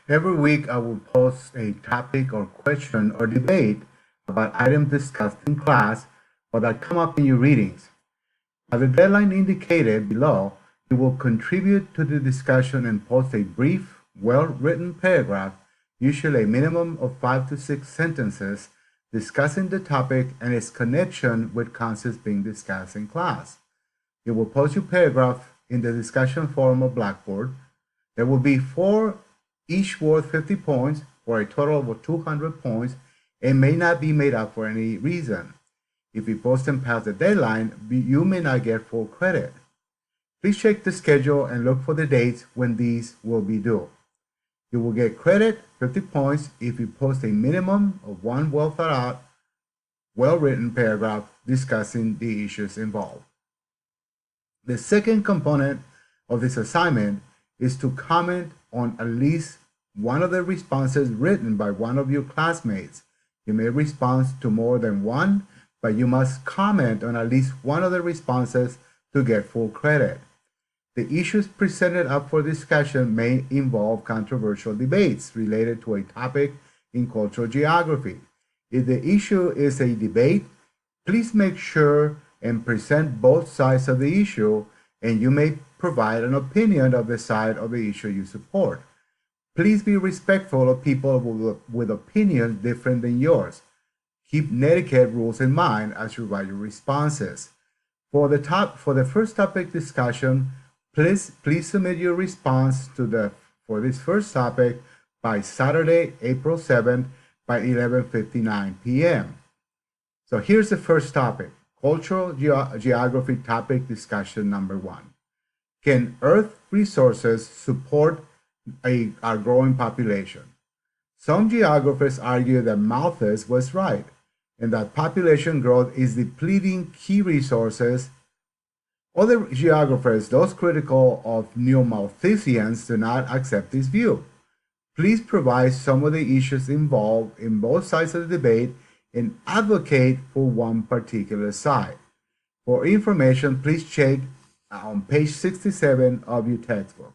Every week I will post a topic or question or debate about items discussed in class or that come up in your readings. As the deadline indicated below, you will contribute to the discussion and post a brief, well-written paragraph, usually a minimum of 5 to 6 sentences, discussing the topic and its connection with concepts being discussed in class. You will post your paragraph in the discussion forum of Blackboard. There will be 4, each worth 50 points, for a total of 200 points, and may not be made up for any reason. If you post them past the deadline, you may not get full credit. Please check the schedule and look for the dates when these will be due. You will get credit, 50 points, if you post a minimum of one well thought out, well-written paragraph discussing the issues involved. The second component of this assignment is to comment on at least one of the responses written by one of your classmates. You may respond to more than one, but you must comment on at least one of the responses to get full credit. The issues presented up for discussion may involve controversial debates related to a topic in cultural geography. If the issue is a debate, please make sure and present both sides of the issue, and you may provide an opinion of the side of the issue you support. Please be respectful of people with opinions different than yours. Keep netiquette rules in mind as you write your responses. For the first topic discussion, please submit your response for this first topic by Saturday, April 7th by 11:59 p.m. So here's the first topic, cultural geography topic discussion number 1. Can Earth resources support our growing population? Some geographers argue that Malthus was right, and that population growth is depleting key resources. Other geographers, those critical of neo-Malthusians, do not accept this view. Please provide some of the issues involved in both sides of the debate and advocate for one particular side. For information, please check on page 67 of your textbook.